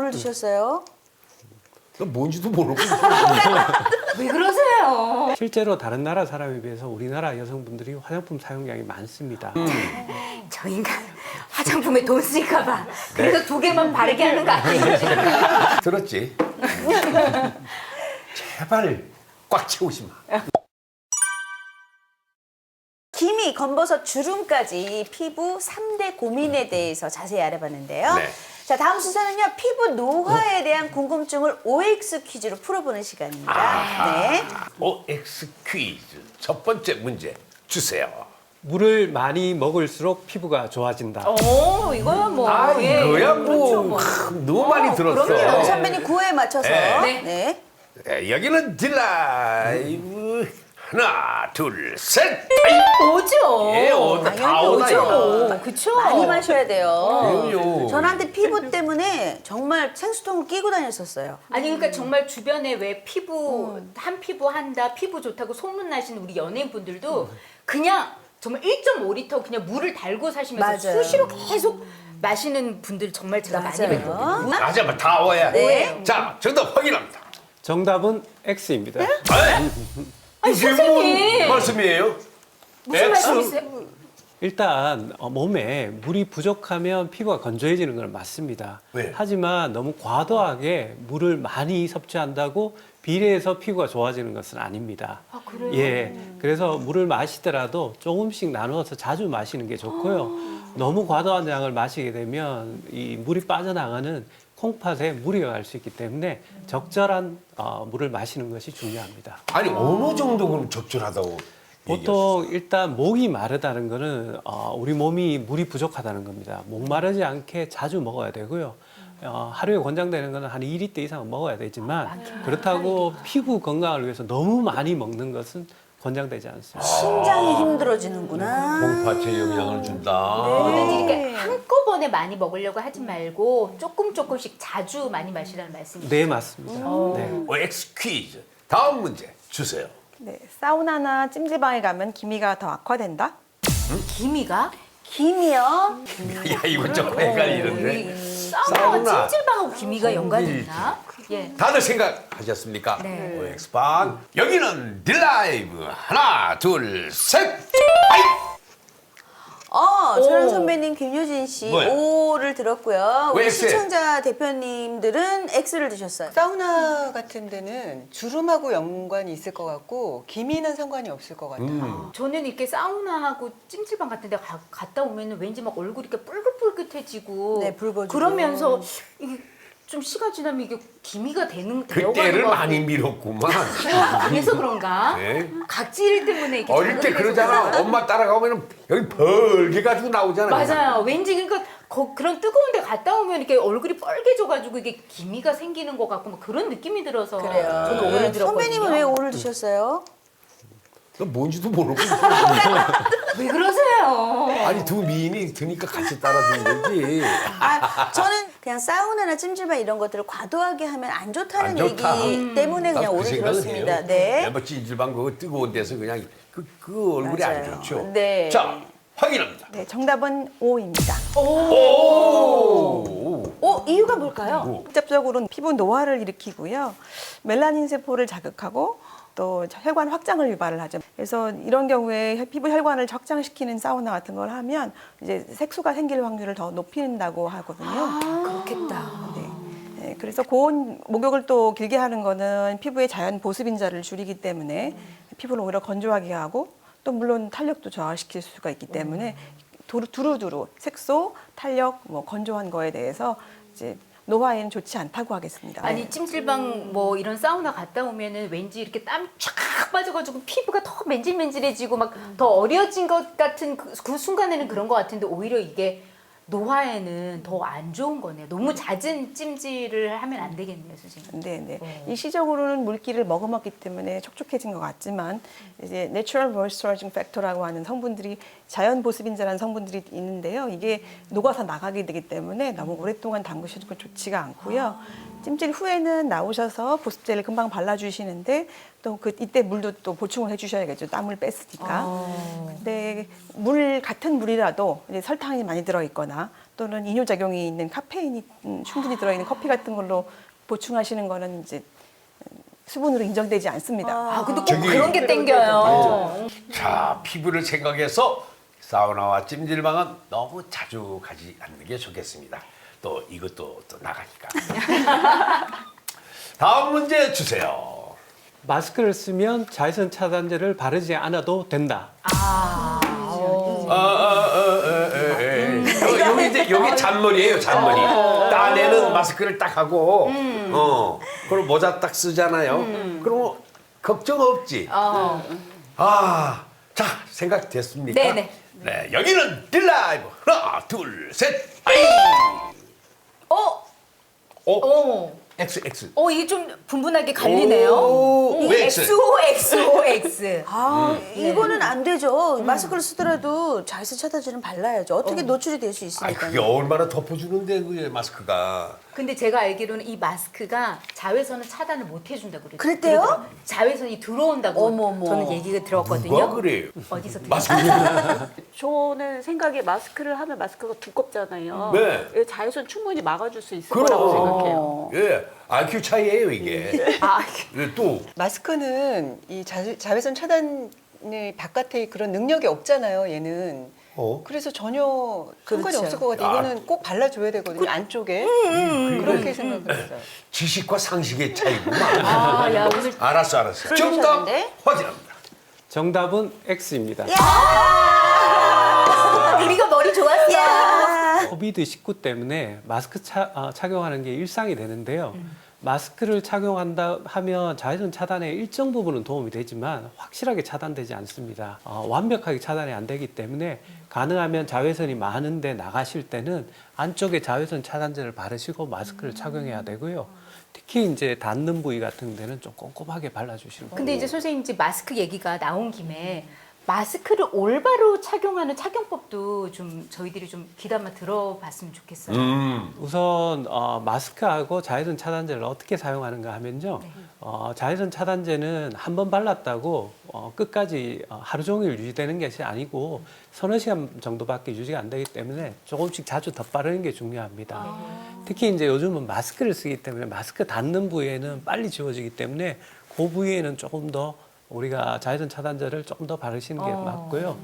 오를 드셨어요? 너 뭔지도 모르고. 왜 그러세요? 실제로 다른 나라 사람에 비해서 우리나라 여성분들이 화장품 사용량이 많습니다. 저 인간 화장품에 돈 쓸까 봐. 그래서 두 개만 바르게 하는 거 아니에요? 들었지? 제발 꽉 채우지 마. 기미, 검버섯, 주름까지 피부 3대 고민에 대해서 자세히 알아봤는데요. 네. 자, 다음 순서는요. 피부 노화에 대한 궁금증을 OX 퀴즈로 풀어보는 시간입니다. 네. OX 퀴즈 첫 번째 문제 주세요. 물을 많이 먹을수록 피부가 좋아진다. 이거야 뭐. 이거야 그렇죠, 뭐 너무 많이 들었어. 그럼요. 선배님 구호에 맞춰서. 네. 네. 네, 여기는 딜라이브 하나 둘 셋. 오죠. 예, 다 당연히 오다 이거. 오죠. 그쵸? 많이 마셔야 돼요. 그럼요. 저한테 피부 때문에 정말 생수통을 끼고 다녔었어요. 아니 그러니까 정말 주변에 왜 피부 한 피부 한다 피부 좋다고 소문 나시는 우리 연예인분들도 그냥 정말 1.5리터 그냥 물을 달고 사시면서 맞아요. 수시로 계속 마시는 분들 정말 제가 많이 뵀거든요. 맞아, 다 와야. 네. 자, 정답 확인합니다. 정답은 X입니다. 아니 이게 선생님 뭔 말씀이에요? 무슨 X? 말씀이세요? 일단 몸에 물이 부족하면 피부가 건조해지는 건 맞습니다. 네. 하지만 너무 과도하게 물을 많이 섭취한다고 비례해서 피부가 좋아지는 것은 아닙니다. 아 그래요? 예, 그래서 물을 마시더라도 조금씩 나누어서 자주 마시는 게 좋고요. 너무 과도한 양을 마시게 되면 이 물이 빠져나가는 콩팥에 무리가 갈 수 있기 때문에 적절한 물을 마시는 것이 중요합니다. 아니 어느 정도 그럼 적절하다고? 보통 일단 목이 마르다는 거는 우리 몸이 물이 부족하다는 겁니다. 목 마르지 않게 자주 먹어야 되고요. 하루에 권장되는 거는 한 2리터 이상은 먹어야 되지만 그렇다고 피부 건강을 위해서 너무 많이 먹는 것은 권장되지 않습니다. 신장이 힘들어지는구나. 콩팥에 영향을 준다. 뭐든지 이렇게 한꺼번에 많이 먹으려고 하지 말고 조금씩 자주 많이 마시라는 말씀이죠. 네, 맞습니다. 네. OX 퀴즈 다음 문제 주세요. 네, 사우나나 찜질방에 가면 기미가 더 악화된다? 기미가? 김이요? 야 이거 조금 헷갈리는데. 사우나와 사우나. 찜질방하고 기미가 연관이 있나? 예. 다들 생각하셨습니까? 네. OX 방 여기는 딜라이브 하나 둘 셋. 아이! 저는 선배님 김효진 씨 뭐야? O를 들었고요. 우리 왜 X? 시청자 대표님들은 X를 드셨어요. 사우나 같은 데는 주름하고 연관이 있을 것 같고 기미는 상관이 없을 것 같아요. 저는 이렇게 사우나하고 찜질방 같은 데 갔다 오면 왠지 막 얼굴이 이렇게 뿔긋뿔긋해지고 네, 붉어지고. 그러면서 이게 좀 시간 지나면 이게 기미가 되어가는 그때를 것 많이 밀었구만. 그래서 그런가? 네. 각질 때문에 이게 어릴 때 자극이 돼서 그러잖아. 그런가? 엄마 따라가면 여기 벌게 가지고 나오잖아. 맞아요. 왠지 그러니까 그런 뜨거운 데 갔다 오면 이렇게 얼굴이 뻘개져가지고 이게 기미가 생기는 것 같고 뭐 그런 느낌이 들어서 그래요. 저는 오를 들었거든요. 선배님은 왜 O를 드셨어요? 너 뭔지도 모르고. 왜 그러세요? 아니 두 미인이 드니까 같이 따라 듣는 거지. 저는 그냥 사우나나 찜질방 이런 것들을 과도하게 하면 안 좋다는 안 좋다. 얘기 때문에 그냥 O를 들었습니다. 네. 뭐 찜질방 그거 뜨거운 데서 그냥 그 얼굴이 안 맞아요. 좋죠. 네. 자 확인합니다. 네, 정답은 O입니다. 오. 이유가 뭘까요? 직접적으로는 피부 노화를 일으키고요. 멜라닌 세포를 자극하고 또 혈관 확장을 유발을 하죠. 그래서 이런 경우에 피부 혈관을 확장시키는 사우나 같은 걸 하면 이제 색소가 생길 확률을 더 높인다고 하거든요. 그렇겠다. 네, 그래서 고온 목욕을 또 길게 하는 거는 피부의 자연 보습 인자를 줄이기 때문에 피부를 오히려 건조하게 하고 또 물론 탄력도 저하시킬 수가 있기 때문에 두루두루 색소, 탄력, 뭐 건조한 거에 대해서 이제 노화에는 좋지 않다고 하겠습니다. 아니 찜질방 뭐 이런 사우나 갔다 오면은 왠지 이렇게 땀이 쫙 빠져가지고 피부가 더 맨질맨질해지고 막 더 어려진 것 같은 그 순간에는 그런 것 같은데 오히려 이게 노화에는 더 안 좋은 거네요. 너무 잦은 찜질을 하면 안 되겠네요, 선생님. 네. 일시적으로는 물기를 머금었기 때문에 촉촉해진 것 같지만 이제 Natural Moisturizing Factor라고 하는 성분들이 자연 보습인자라는 성분들이 있는데요. 이게 녹아서 나가게 되기 때문에 너무 오랫동안 담그시는 건 좋지가 않고요. 찜질 후에는 나오셔서 보습제를 금방 발라주시는데 또 이때 물도 또 보충을 해주셔야겠죠. 땀을 뺐으니까. 근데 같은 물이라도 이제 설탕이 많이 들어있거나 또는 이뇨작용이 있는 카페인이 충분히 들어있는 커피 같은 걸로 보충하시는 거는 이제 수분으로 인정되지 않습니다. 아, 근데 꼭 저기- 그런 게 땡겨요. 자, 피부를 생각해서 사우나와 찜질방은 너무 자주 가지 않는 게 좋겠습니다. 또 이것도 또 나가니까. 다음 문제 주세요. 마스크를 쓰면 자외선 차단제를 바르지 않아도 된다. 여기 잔머리예요, 잔머리. 딴에는 마스크를 딱 하고, 그럼 모자 딱 쓰잖아요. 그럼 걱정 없지. 아, 자, 생각됐습니까? 네네. 네, 여기는 딜라이브. 하나, 둘, 셋. 아이. X. 이게 좀 분분하게 갈리네요. 오, 왜 X? XOXOX. 아, 이거는 안 되죠. 마스크를 쓰더라도 자외선 차단제는 발라야죠. 어떻게 노출이 될 수 아이, 있으니까요. 그게 얼마나 덮어주는데, 그게 마스크가. 근데 제가 알기로는 이 마스크가 자외선을 차단을 못 해준다고 그랬대요? 그러더라고요. 자외선이 들어온다고 어머머. 저는 얘기가 들었거든요. 누가 그래요? 어디서 들었어요? 마스크. 저는 생각에 마스크를 하면 마스크가 두껍잖아요. 네. 예, 자외선 충분히 막아줄 수 있을 거라고 생각해요. 예, IQ 차이예요, 이게. 아, 예, 또. 마스크는 이 자외선 차단의 바깥에 그런 능력이 없잖아요. 얘는. 그래서 전혀 상관이 그렇죠. 없을 것 같아요. 이거는 꼭 발라줘야 되거든요. 안쪽에. 그렇게 생각했어요. 지식과 상식의 차이구만. 아, 야, 오늘 알았어. 정답 그러셨는데? 확인합니다. 정답은 X입니다. 우리가 머리 좋았어. 코비드-19 때문에 마스크 착용하는 게 일상이 되는데요. 마스크를 착용한다 하면 자외선 차단에 일정 부분은 도움이 되지만 확실하게 차단되지 않습니다. 완벽하게 차단이 안 되기 때문에 가능하면 자외선이 많은데 나가실 때는 안쪽에 자외선 차단제를 바르시고 마스크를 착용해야 되고요. 특히 이제 닿는 부위 같은 데는 좀 꼼꼼하게 발라주시는 거예요. 근데 이제 선생님 이제 마스크 얘기가 나온 김에 마스크를 올바로 착용하는 착용법도 좀 저희들이 좀 귀담아 들어봤으면 좋겠어요. 우선 마스크하고 자외선 차단제를 어떻게 사용하는가 하면요. 자외선 차단제는 한 번 발랐다고 끝까지 하루 종일 유지되는 것이 아니고 서너 시간 정도밖에 유지가 안 되기 때문에 조금씩 자주 덧바르는 게 중요합니다. 특히 이제 요즘은 마스크를 쓰기 때문에 마스크 닿는 부위에는 빨리 지워지기 때문에 그 부위에는 조금 더 우리가 자외선 차단제를 조금 더 바르시는 게 맞고요.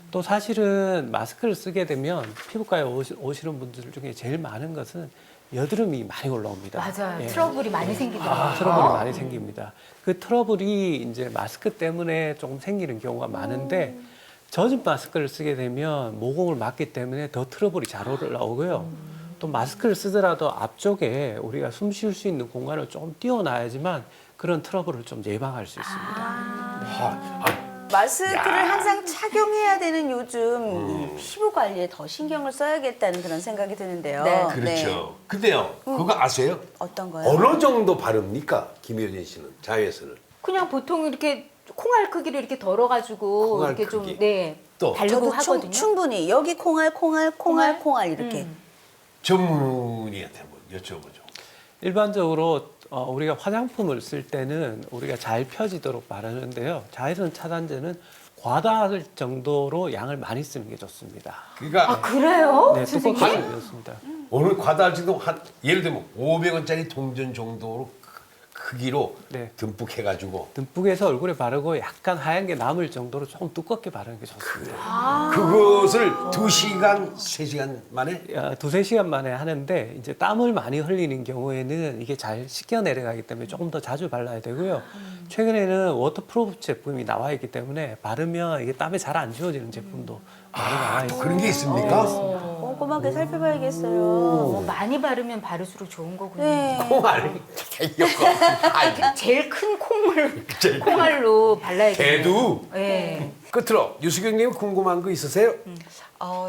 또 사실은 마스크를 쓰게 되면 피부과에 오시는 분들 중에 제일 많은 것은 여드름이 많이 올라옵니다. 맞아요. 예. 트러블이 많이 생기더라고요. 트러블이 많이 생깁니다. 그 트러블이 이제 마스크 때문에 조금 생기는 경우가 많은데 젖은 마스크를 쓰게 되면 모공을 막기 때문에 더 트러블이 잘 올라오고요. 또 마스크를 쓰더라도 앞쪽에 우리가 숨 쉴 수 있는 공간을 조금 띄워놔야지만 그런 트러블을 좀 예방할 수 있습니다. 마스크를 항상 착용해야 되는 요즘 이 피부 관리에 더 신경을 써야겠다는 그런 생각이 드는데요. 네. 그렇죠. 근데요, 그거 아세요? 어떤 거요? 어느 정도 바릅니까? 김효진 씨는 자외선을. 그냥 보통 이렇게 콩알 크기로 이렇게 덜어가지고 콩알 이렇게 크기. 좀 네. 또? 바르고 저도 하거든요. 충분히 여기 콩알 이렇게. 전문의한테 한번 여쭤보죠. 일반적으로 우리가 화장품을 쓸 때는 우리가 잘 펴지도록 바르는데요. 자외선 차단제는 과다할 정도로 양을 많이 쓰는 게 좋습니다. 그러니까 그래요? 네, 두껍게 쓰는 게 좋습니다. 오늘 과다할지도 한 예를 들면 500원짜리 동전 정도로 크기로 네. 듬뿍 해가지고 듬뿍 해서 얼굴에 바르고 약간 하얀 게 남을 정도로 조금 두껍게 바르는 게 좋습니다. 그것을 2시간, 3시간 만에 두세 시간 만에 하는데 이제 땀을 많이 흘리는 경우에는 이게 잘 씻겨 내려가기 때문에 조금 더 자주 발라야 되고요. 최근에는 워터프루프 제품이 나와 있기 때문에 바르면 이게 땀이 잘 안 지워지는 제품도 많이 나와 있습니다. 그런 게 있습니까? 꼼꼼하게 살펴봐야겠어요. 뭐 많이 바르면 바를수록 좋은 거군요. 네. 콩알 이거 제일 큰 콩알로 발라야겠네요. 개도 네. 끝으로 유수경님 궁금한 거 있으세요?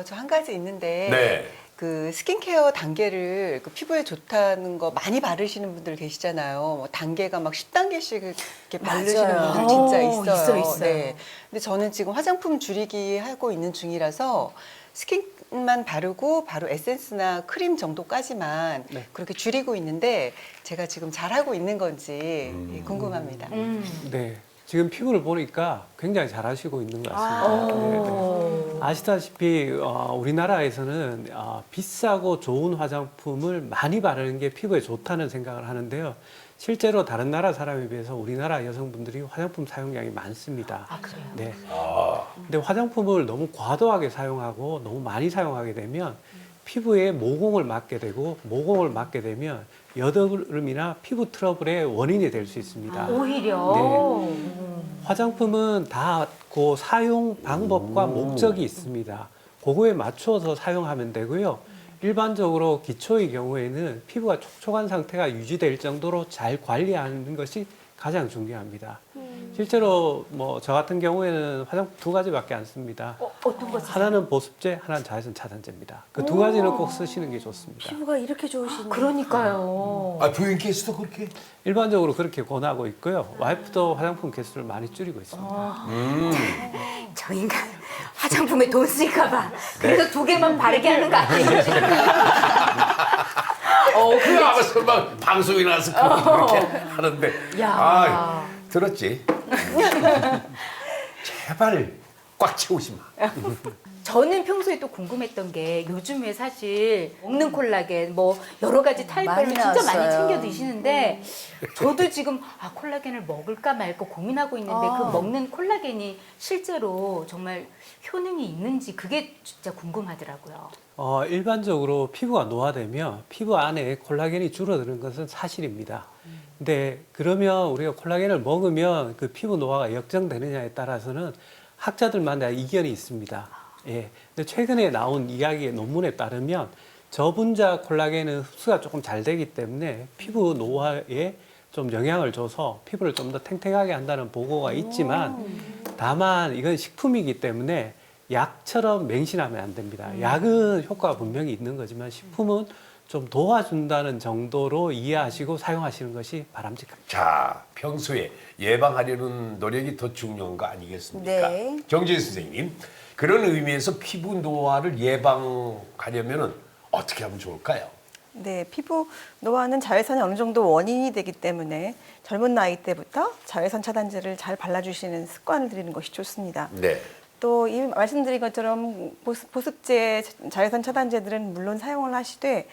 저 한 가지 있는데 네. 그 스킨케어 단계를 그 피부에 좋다는 거 많이 바르시는 분들 계시잖아요. 뭐 단계가 막 10단계씩 이렇게 바르시는 맞아요. 분들 진짜 있어요. 있어요. 네. 근데 저는 지금 화장품 줄이기 하고 있는 중이라서 스킨만 바르고 바로 에센스나 크림 정도까지만 네. 그렇게 줄이고 있는데 제가 지금 잘하고 있는 건지 궁금합니다. 네. 지금 피부를 보니까 굉장히 잘하시고 있는 것 같습니다. 네. 아시다시피 우리나라에서는 비싸고 좋은 화장품을 많이 바르는 게 피부에 좋다는 생각을 하는데요. 실제로 다른 나라 사람에 비해서 우리나라 여성분들이 화장품 사용량이 많습니다. 아, 그래요? 네. 근데 화장품을 너무 과도하게 사용하고 너무 많이 사용하게 되면 피부에 모공을 맞게 되고 모공을 맞게 되면 여드름이나 피부 트러블의 원인이 될 수 있습니다. 오히려. 화장품은 다 그 사용 방법과 목적이 있습니다. 그거에 맞춰서 사용하면 되고요. 일반적으로 기초의 경우에는 피부가 촉촉한 상태가 유지될 정도로 잘 관리하는 것이 가장 중요합니다. 실제로 뭐 저 같은 경우에는 화장품 2가지밖에 안 씁니다. 어떤 거 쓰세요? 하나는 보습제, 하나는 자외선 차단제입니다. 그 2가지는 꼭 쓰시는 게 좋습니다. 피부가 이렇게 좋으시네. 그러니까요. 아, 부인께서도 그렇게? 일반적으로 그렇게 권하고 있고요. 와이프도 화장품 개수를 많이 줄이고 있습니다. 저 인간 화장품에 돈 쓸까봐. 그래서 2개만 바르게 하는 거 아니에요? 그 아무서 막 방송에 나와서 그렇게 하는데. 야. 아, 들었지? 제발 꽉 채우지 마. 저는 평소에 또 궁금했던 게 요즘에 사실 먹는 콜라겐 뭐 여러 가지 타입별로 많이 진짜 많이 나왔어요. 챙겨 드시는데 저도 지금 콜라겐을 먹을까 말까 고민하고 있는데 그 먹는 콜라겐이 실제로 정말 효능이 있는지 그게 진짜 궁금하더라고요. 일반적으로 피부가 노화되면 피부 안에 콜라겐이 줄어드는 것은 사실입니다. 근데 그러면 우리가 콜라겐을 먹으면 그 피부 노화가 역정되느냐에 따라서는 학자들마다 이견이 있습니다. 예. 근데 최근에 나온 이야기의 논문에 따르면 저분자 콜라겐은 흡수가 조금 잘 되기 때문에 피부 노화에 좀 영향을 줘서 피부를 좀 더 탱탱하게 한다는 보고가 있지만 다만 이건 식품이기 때문에 약처럼 맹신하면 안 됩니다. 약은 효과가 분명히 있는 거지만 식품은 좀 도와준다는 정도로 이해하시고 사용하시는 것이 바람직합니다. 자, 평소에 예방하려는 노력이 더 중요한 거 아니겠습니까? 네. 정지혜 선생님, 그런 의미에서 피부 노화를 예방하려면 어떻게 하면 좋을까요? 네, 피부 노화는 자외선이 어느 정도 원인이 되기 때문에 젊은 나이 때부터 자외선 차단제를 잘 발라주시는 습관을 들이는 것이 좋습니다. 네. 또 이 말씀드린 것처럼 보습제, 자외선 차단제들은 물론 사용을 하시되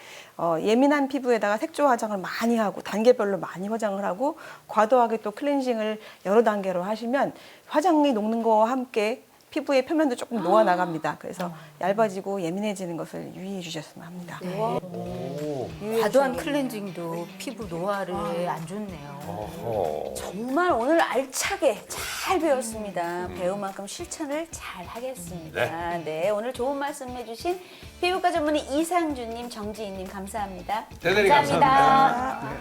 예민한 피부에다가 색조 화장을 많이 하고 단계별로 많이 화장을 하고 과도하게 또 클렌징을 여러 단계로 하시면 화장이 녹는 거와 함께 피부의 표면도 조금 녹아 나갑니다. 그래서 얇아지고 예민해지는 것을 유의해 주셨으면 합니다. 과도한 클렌징도 피부 노화를 안 좋네요. 어허. 정말 오늘 알차게 잘 배웠습니다. 배운 만큼 실천을 잘 하겠습니다. 네, 오늘 좋은 말씀 해주신 피부과 전문의 이상주님, 정지희님 감사합니다. 대단히 감사합니다.